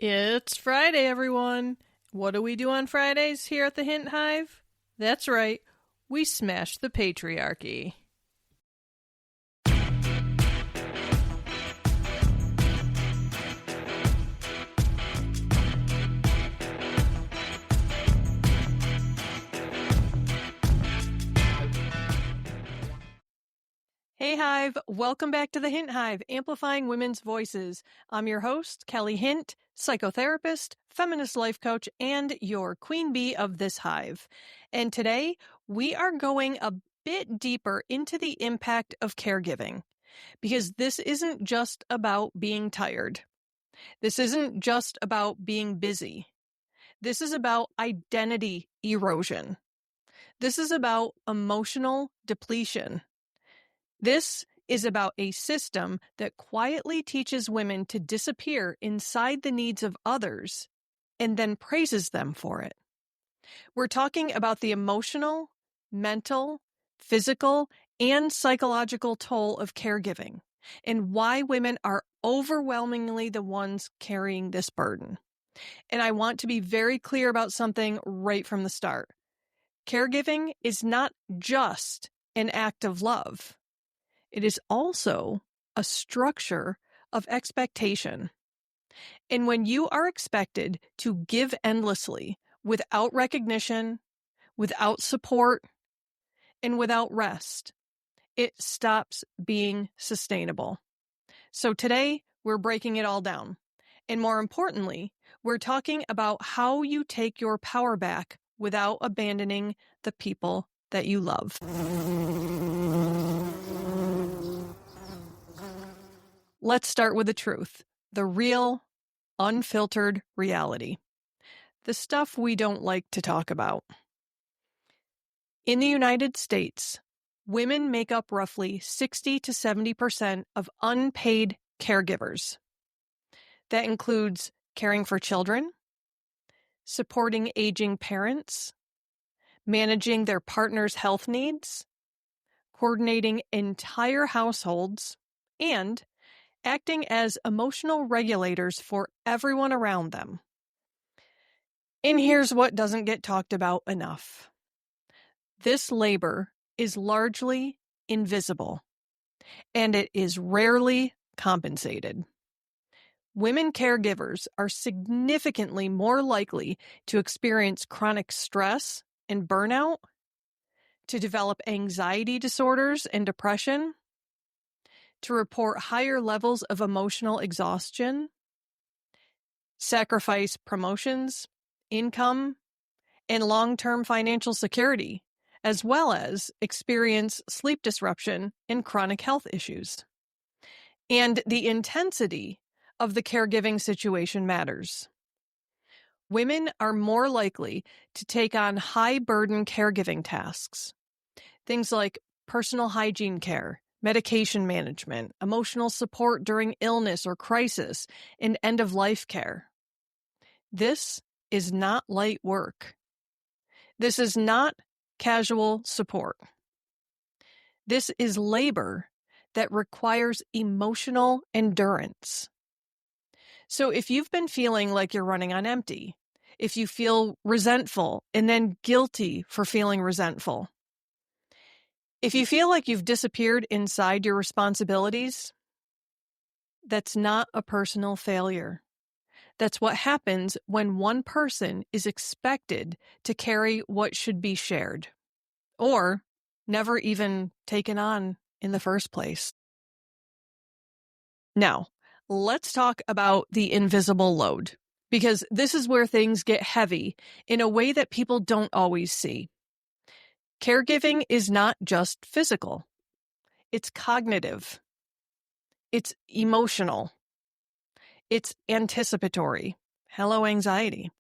It's Friday, everyone. What do we do on Fridays here at the Hint Hive? That's right, we smash the patriarchy. Hey Hive, welcome back to the Hint Hive, Amplifying Women's Voices. I'm your host, Kelly Hint, psychotherapist, feminist life coach, and your queen bee of this hive. And today, we are going a bit deeper into the impact of caregiving, because this isn't just about being tired. This isn't just about being busy. This is about identity erosion. This is about emotional depletion. This is about a system that quietly teaches women to disappear inside the needs of others and then praises them for it. We're talking about the emotional, mental, physical, and psychological toll of caregiving and why women are overwhelmingly the ones carrying this burden. And I want to be very clear about something right from the start. Caregiving is not just an act of love. It is also a structure of expectation. And when you are expected to give endlessly without recognition, without support, and without rest, it stops being sustainable. So today, we're breaking it all down. And more importantly, we're talking about how you take your power back without abandoning the people that you love. Let's start with the truth, the real, unfiltered reality. The stuff we don't like to talk about. In the United States, women make up roughly 60 to 70% of unpaid caregivers. That includes caring for children, supporting aging parents, managing their partner's health needs, coordinating entire households, and acting as emotional regulators for everyone around them. And here's what doesn't get talked about enough. This labor is largely invisible, and it is rarely compensated. Women caregivers are significantly more likely to experience chronic stress and burnout, to develop anxiety disorders and depression, to report higher levels of emotional exhaustion, sacrifice promotions, income, and long-term financial security, as well as experience sleep disruption and chronic health issues. And the intensity of the caregiving situation matters. Women are more likely to take on high-burden caregiving tasks, things like personal hygiene care, medication management, emotional support during illness or crisis, and end-of-life care. This is not light work. This is not casual support. This is labor that requires emotional endurance. So if you've been feeling like you're running on empty, if you feel resentful and then guilty for feeling resentful, if you feel like you've disappeared inside your responsibilities, that's not a personal failure. That's what happens when one person is expected to carry what should be shared, or never even taken on in the first place. Now, let's talk about the invisible load, because this is where things get heavy in a way that people don't always see. Caregiving is not just physical. It's cognitive. It's emotional. It's anticipatory. Hello, anxiety.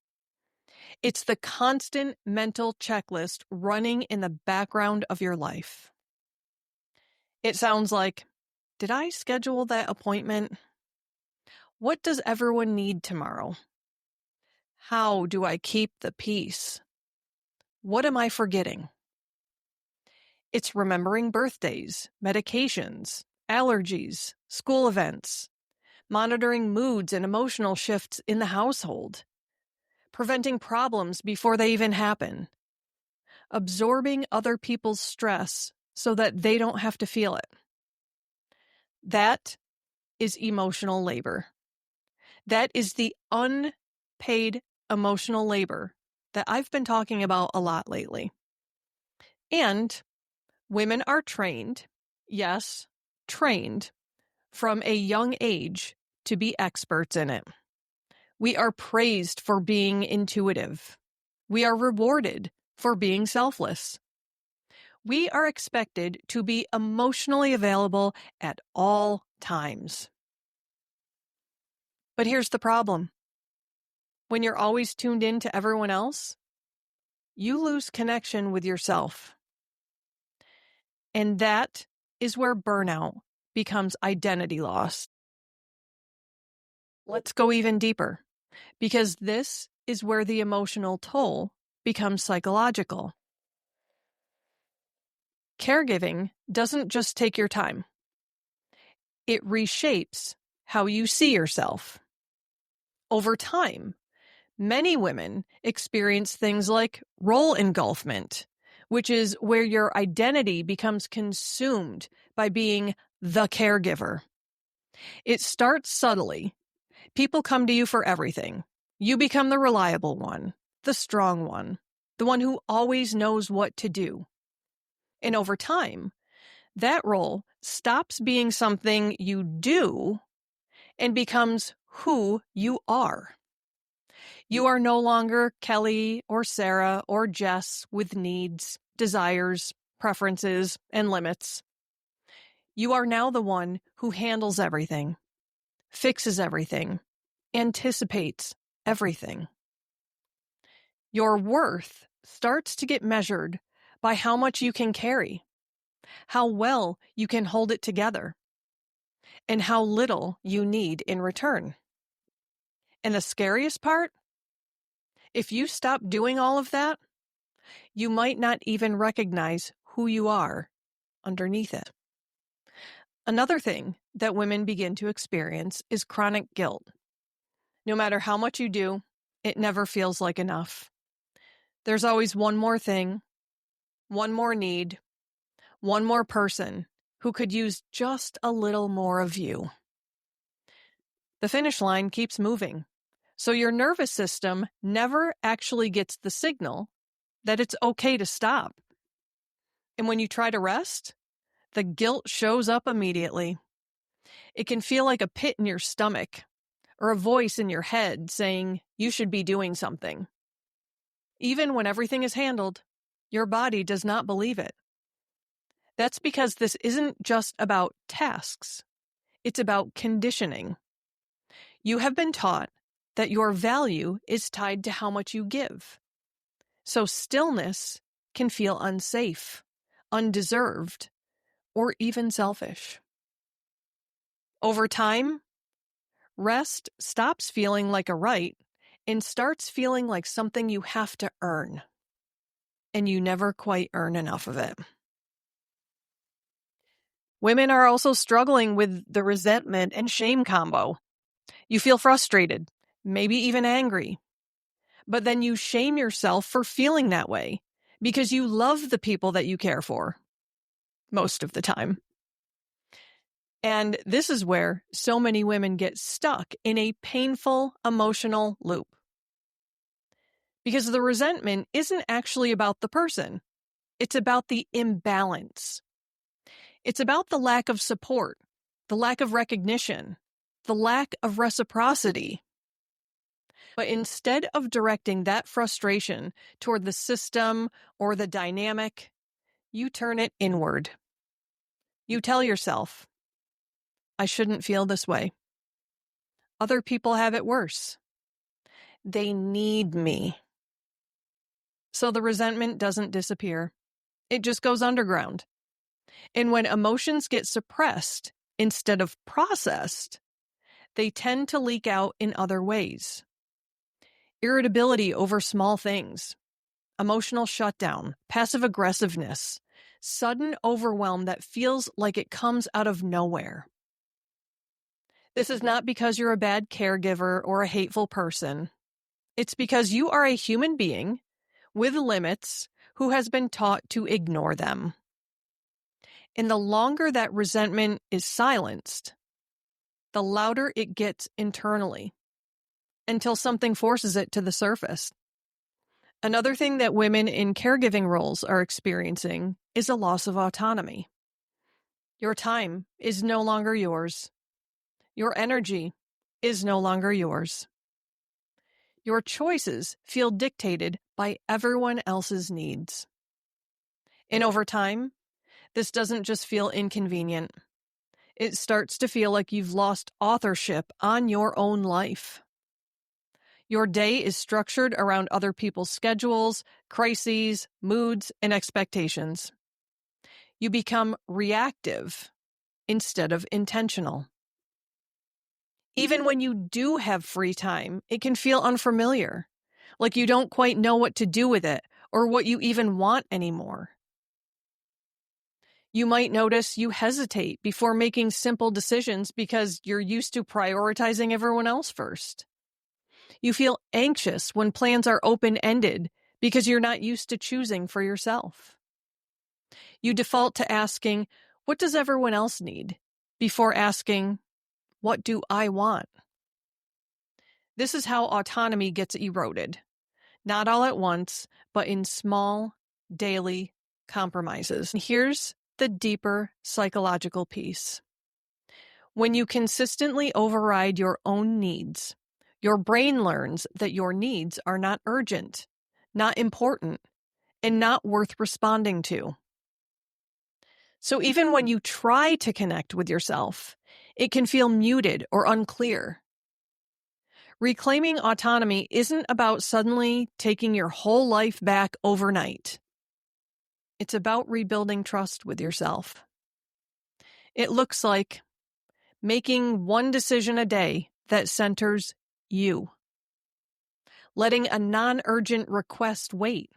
It's the constant mental checklist running in the background of your life. It sounds like, did I schedule that appointment? What does everyone need tomorrow? How do I keep the peace? What am I forgetting? It's remembering birthdays, medications, allergies, school events, monitoring moods and emotional shifts in the household, preventing problems before they even happen, absorbing other people's stress so that they don't have to feel it. That is emotional labor. That is the unpaid emotional labor that I've been talking about a lot lately. And women are trained, yes, trained, from a young age to be experts in it. We are praised for being intuitive. We are rewarded for being selfless. We are expected to be emotionally available at all times. But here's the problem. When you're always tuned in to everyone else, you lose connection with yourself. And that is where burnout becomes identity loss. Let's go even deeper, because this is where the emotional toll becomes psychological. Caregiving doesn't just take your time. It reshapes how you see yourself. Over time, many women experience things like role engulfment, which is where your identity becomes consumed by being the caregiver. It starts subtly. People come to you for everything. You become the reliable one, the strong one, the one who always knows what to do. And over time, that role stops being something you do and becomes who you are. You are no longer Kelly or Sarah or Jess with needs, desires, preferences, and limits. You are now the one who handles everything, fixes everything, anticipates everything. Your worth starts to get measured by how much you can carry, how well you can hold it together, and how little you need in return. And the scariest part? If you stop doing all of that, you might not even recognize who you are underneath it. Another thing that women begin to experience is chronic guilt. No matter how much you do, it never feels like enough. There's always one more thing, one more need, one more person who could use just a little more of you. The finish line keeps moving, so your nervous system never actually gets the signal that it's okay to stop. And when you try to rest, the guilt shows up immediately. It can feel like a pit in your stomach or a voice in your head saying you should be doing something. Even when everything is handled, your body does not believe it. That's because this isn't just about tasks. It's about conditioning. You have been taught that your value is tied to how much you give. So stillness can feel unsafe, undeserved, or even selfish. Over time, rest stops feeling like a right and starts feeling like something you have to earn. And you never quite earn enough of it. Women are also struggling with the resentment and shame combo. You feel frustrated, maybe even angry. But then you shame yourself for feeling that way because you love the people that you care for most of the time. And this is where so many women get stuck in a painful emotional loop. Because the resentment isn't actually about the person. It's about the imbalance. It's about the lack of support, the lack of recognition, the lack of reciprocity. But instead of directing that frustration toward the system or the dynamic, you turn it inward. You tell yourself, I shouldn't feel this way. Other people have it worse. They need me. So the resentment doesn't disappear. It just goes underground. And when emotions get suppressed instead of processed, they tend to leak out in other ways. Irritability over small things, emotional shutdown, passive aggressiveness, sudden overwhelm that feels like it comes out of nowhere. This is not because you're a bad caregiver or a hateful person. It's because you are a human being with limits who has been taught to ignore them. And the longer that resentment is silenced, the louder it gets internally until something forces it to the surface. Another thing that women in caregiving roles are experiencing is a loss of autonomy. Your time is no longer yours. Your energy is no longer yours. Your choices feel dictated by everyone else's needs. And over time, this doesn't just feel inconvenient. It starts to feel like you've lost authorship on your own life. Your day is structured around other people's schedules, crises, moods, and expectations. You become reactive instead of intentional. Even when you do have free time, it can feel unfamiliar, like you don't quite know what to do with it or what you even want anymore. You might notice you hesitate before making simple decisions because you're used to prioritizing everyone else first. You feel anxious when plans are open-ended because you're not used to choosing for yourself. You default to asking, "What does everyone else need?" before asking, "What do I want?" This is how autonomy gets eroded. Not all at once, but in small, daily compromises. And here's the deeper psychological piece. When you consistently override your own needs, your brain learns that your needs are not urgent, not important, and not worth responding to. So even when you try to connect with yourself, it can feel muted or unclear. Reclaiming autonomy isn't about suddenly taking your whole life back overnight. It's about rebuilding trust with yourself. It looks like making one decision a day that centers you, letting a non-urgent request wait,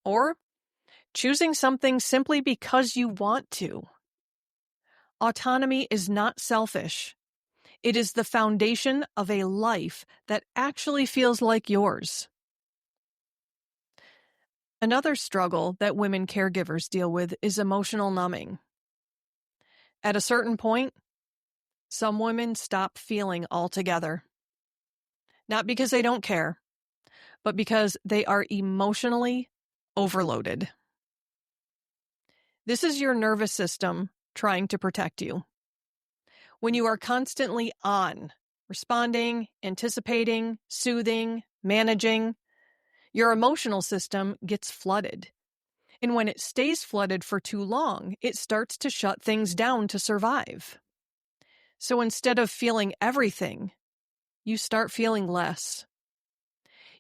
or choosing something simply because you want to. Autonomy is not selfish. It is the foundation of a life that actually feels like yours. Another struggle that women caregivers deal with is emotional numbing. At a certain point, some women stop feeling altogether. Not because they don't care, but because they are emotionally overloaded. This is your nervous system trying to protect you. When you are constantly on, responding, anticipating, soothing, managing, your emotional system gets flooded. And when it stays flooded for too long, it starts to shut things down to survive. So instead of feeling everything, you start feeling less.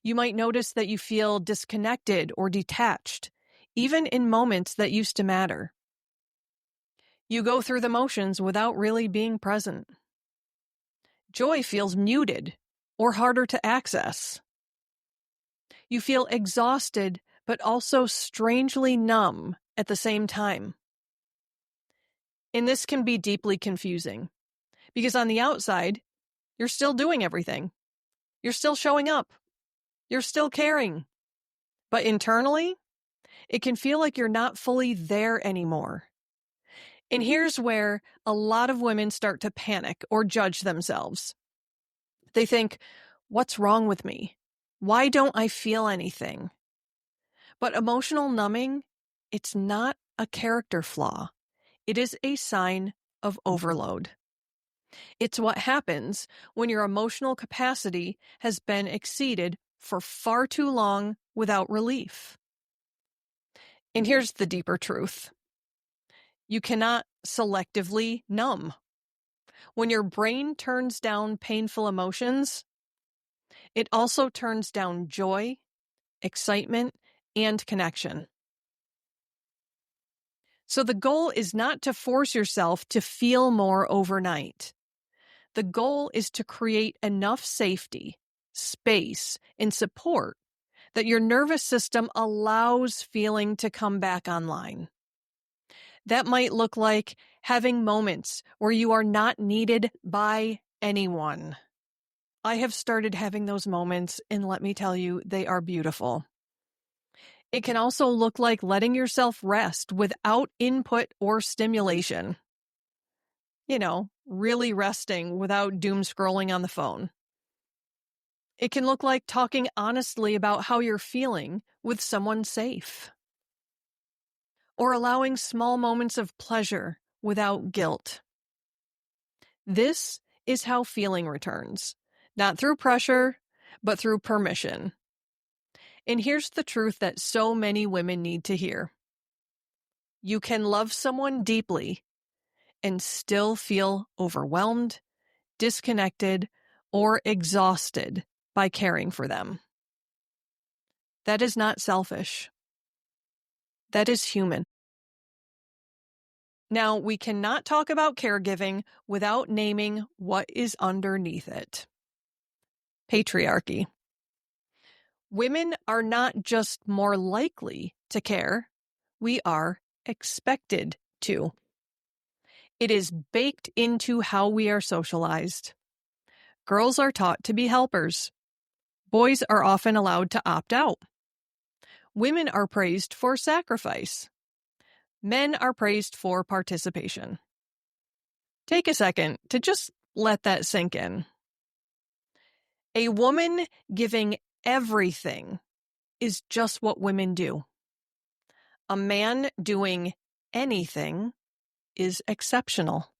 You might notice that you feel disconnected or detached, even in moments that used to matter. You go through the motions without really being present. Joy feels muted or harder to access. You feel exhausted, but also strangely numb at the same time. And this can be deeply confusing, because on the outside, you're still doing everything. You're still showing up. You're still caring. But internally, it can feel like you're not fully there anymore. And here's where a lot of women start to panic or judge themselves. They think, "What's wrong with me? Why don't I feel anything?" But emotional numbing, it's not a character flaw. It is a sign of overload. It's what happens when your emotional capacity has been exceeded for far too long without relief. And here's the deeper truth. You cannot selectively numb. When your brain turns down painful emotions, it also turns down joy, excitement, and connection. So the goal is not to force yourself to feel more overnight. The goal is to create enough safety, space, and support that your nervous system allows feeling to come back online. That might look like having moments where you are not needed by anyone. I have started having those moments, and let me tell you, they are beautiful. It can also look like letting yourself rest without input or stimulation. Really resting without doom scrolling on the phone. It can look like talking honestly about how you're feeling with someone safe. Or allowing small moments of pleasure without guilt. This is how feeling returns, not through pressure, but through permission. And here's the truth that so many women need to hear. You can love someone deeply and still feel overwhelmed, disconnected, or exhausted by caring for them. That is not selfish. That is human. Now, we cannot talk about caregiving without naming what is underneath it. Patriarchy. Women are not just more likely to care, we are expected to. It is baked into how we are socialized. Girls are taught to be helpers. Boys are often allowed to opt out. Women are praised for sacrifice. Men are praised for participation. Take a second to just let that sink in. A woman giving everything is just what women do. A man doing anything is exceptional.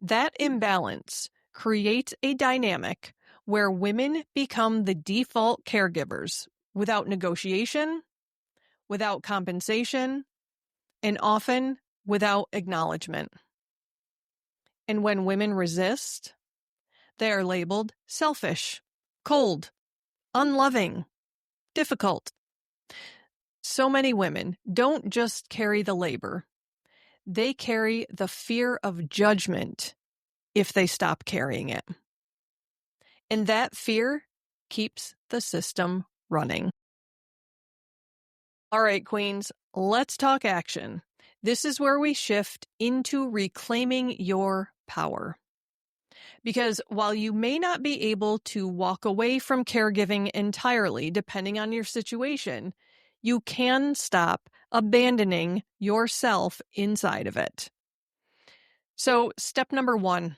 That imbalance creates a dynamic where women become the default caregivers without negotiation, without compensation, and often without acknowledgement. And when women resist, they are labeled selfish, cold, unloving, difficult. So many women don't just carry the labor, they carry the fear of judgment if they stop carrying it. And that fear keeps the system running. All right, queens, let's talk action. This is where we shift into reclaiming your power. Because while you may not be able to walk away from caregiving entirely, depending on your situation, you can stop abandoning yourself inside of it. So, step number 1,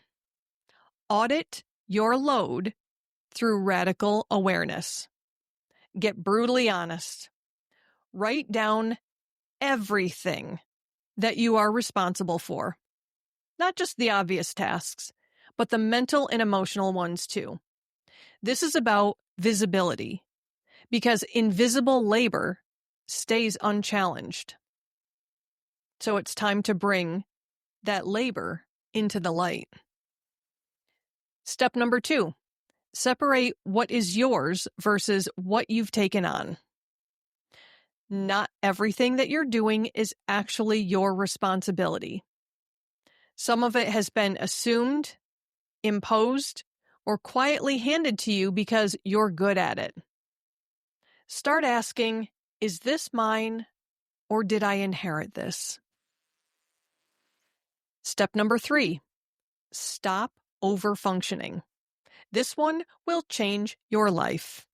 audit your load through radical awareness. Get brutally honest. Write down everything that you are responsible for. Not just the obvious tasks, but the mental and emotional ones too. This is about visibility, because invisible labor stays unchallenged. So it's time to bring that labor into the light. Step number 2, separate what is yours versus what you've taken on. Not everything that you're doing is actually your responsibility. Some of it has been assumed, imposed, or quietly handed to you because you're good at it. Start asking, is this mine or did I inherit this? Step number 3, stop overfunctioning. This one will change your life.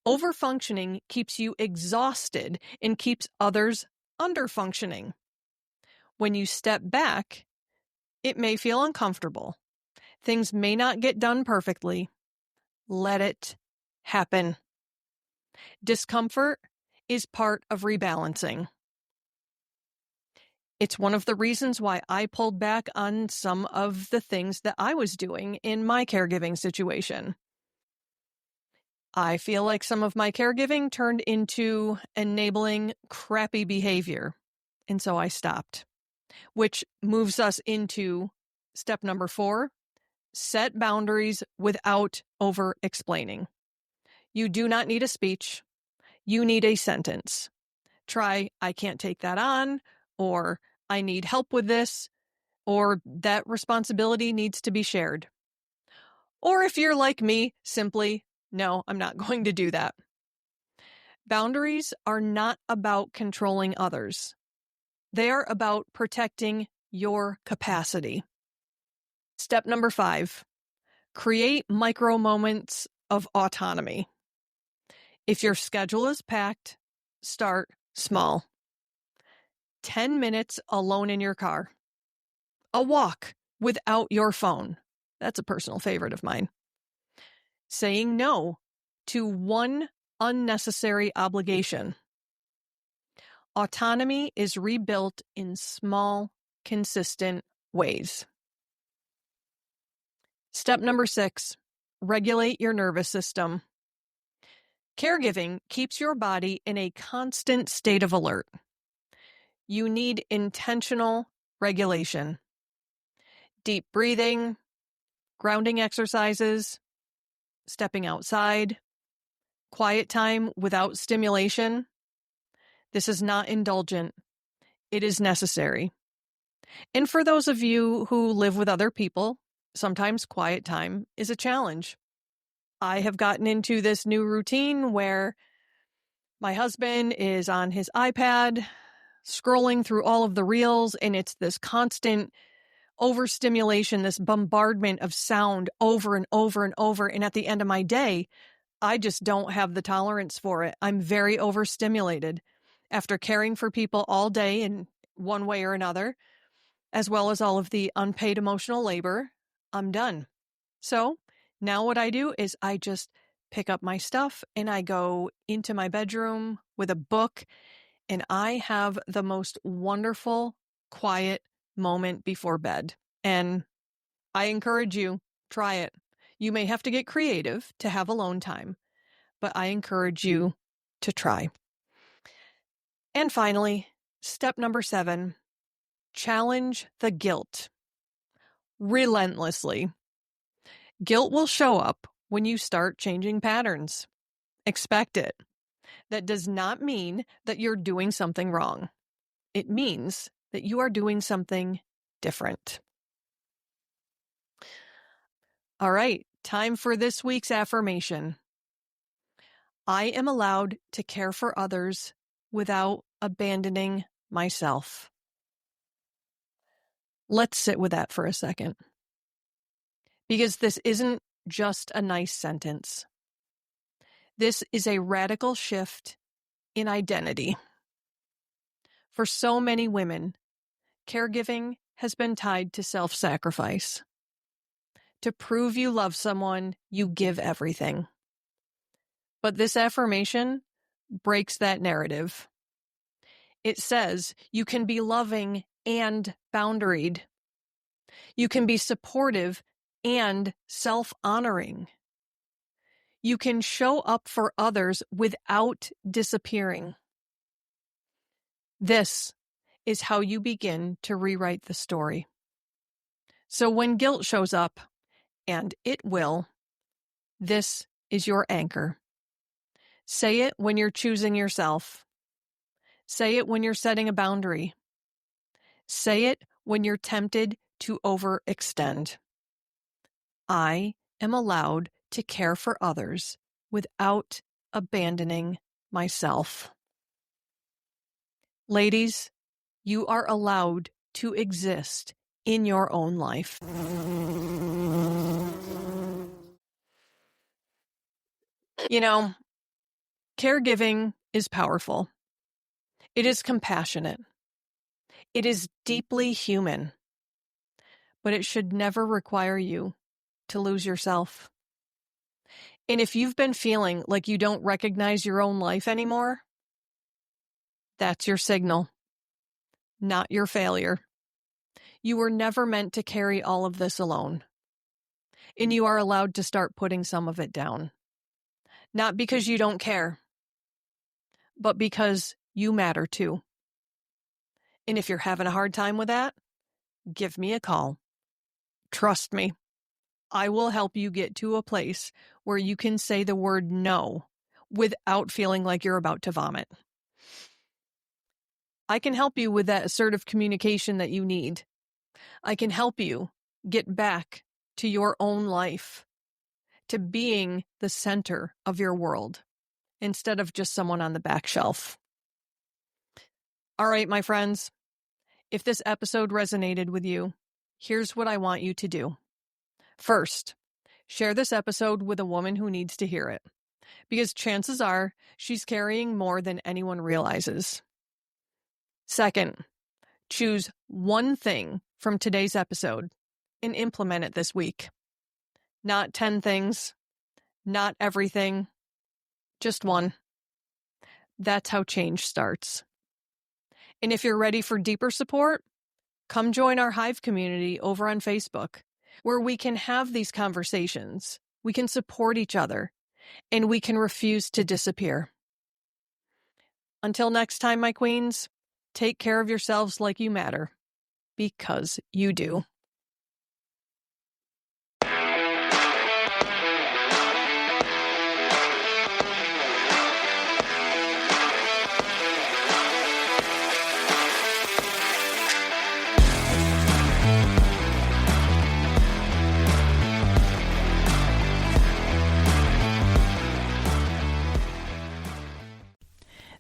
Overfunctioning keeps you exhausted and keeps others underfunctioning. When you step back, it may feel uncomfortable. Things may not get done perfectly. Let it happen. Discomfort is part of rebalancing. It's one of the reasons why I pulled back on some of the things that I was doing in my caregiving situation. I feel like some of my caregiving turned into enabling crappy behavior, and so I stopped, which moves us into step number 4, set boundaries without over-explaining. You do not need a speech. You need a sentence. Try, I can't take that on, or I need help with this, or that responsibility needs to be shared. Or if you're like me, simply, no, I'm not going to do that. Boundaries are not about controlling others. They are about protecting your capacity. Step number 5, create micro moments of autonomy. If your schedule is packed, start small. 10 minutes alone in your car. A walk without your phone. That's a personal favorite of mine. Saying no to one unnecessary obligation. Autonomy is rebuilt in small, consistent ways. Step number 6, regulate your nervous system. Caregiving keeps your body in a constant state of alert. You need intentional regulation. Deep breathing, grounding exercises, stepping outside, quiet time without stimulation. This is not indulgent. It is necessary. And for those of you who live with other people, sometimes quiet time is a challenge. I have gotten into this new routine where my husband is on his iPad, scrolling through all of the reels, and it's this constant overstimulation, this bombardment of sound over and over and over. And at the end of my day, I just don't have the tolerance for it. I'm very overstimulated. After caring for people all day in one way or another, as well as all of the unpaid emotional labor, I'm done. So now what I do is I just pick up my stuff and I go into my bedroom with a book, and I have the most wonderful, quiet moment before bed. And I encourage you, try it. You may have to get creative to have alone time, but I encourage you to try. And finally, step number 7, challenge the guilt relentlessly. Guilt will show up when you start changing patterns. Expect it. That does not mean that you're doing something wrong. It means that you are doing something different. All right, time for this week's affirmation. I am allowed to care for others without abandoning myself. Let's sit with that for a second. Because this isn't just a nice sentence. This is a radical shift in identity. For so many women, caregiving has been tied to self-sacrifice. To prove you love someone, you give everything. But this affirmation breaks that narrative. It says you can be loving and boundaried. You can be supportive and self-honoring. You can show up for others without disappearing. This is how you begin to rewrite the story. So when guilt shows up, and it will, this is your anchor. Say it when you're choosing yourself. Say it when you're setting a boundary. Say it when you're tempted to overextend. I am allowed to care for others without abandoning myself. Ladies, you are allowed to exist in your own life. You know, caregiving is powerful. It is compassionate. It is deeply human. But it should never require you to lose yourself. And if you've been feeling like you don't recognize your own life anymore, that's your signal, not your failure. You were never meant to carry all of this alone. And you are allowed to start putting some of it down. Not because you don't care, but because you matter too. And if you're having a hard time with that, give me a call. Trust me, I will help you get to a place where you can say the word no without feeling like you're about to vomit. I can help you with that assertive communication that you need. I can help you get back to your own life, to being the center of your world instead of just someone on the back shelf. All right, my friends, if this episode resonated with you, here's what I want you to do. First, share this episode with a woman who needs to hear it, because chances are she's carrying more than anyone realizes. Second, choose one thing from today's episode and implement it this week. Not 10 things, not everything, just one. That's how change starts. And if you're ready for deeper support, come join our Hive community over on Facebook, where we can have these conversations, we can support each other, and we can refuse to disappear. Until next time, my queens, take care of yourselves like you matter, because you do.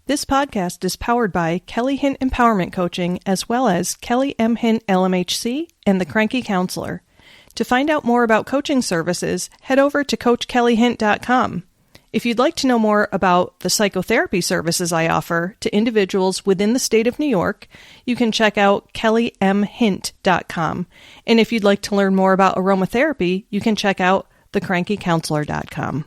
This podcast is powered by Kelly Hint Empowerment Coaching, as well as Kelly M. Hint LMHC and The Cranky Counselor. To find out more about coaching services, head over to CoachKellyHint.com. If you'd like to know more about the psychotherapy services I offer to individuals within the state of New York, you can check out KellyMHint.com. And if you'd like to learn more about aromatherapy, you can check out TheCrankyCounselor.com.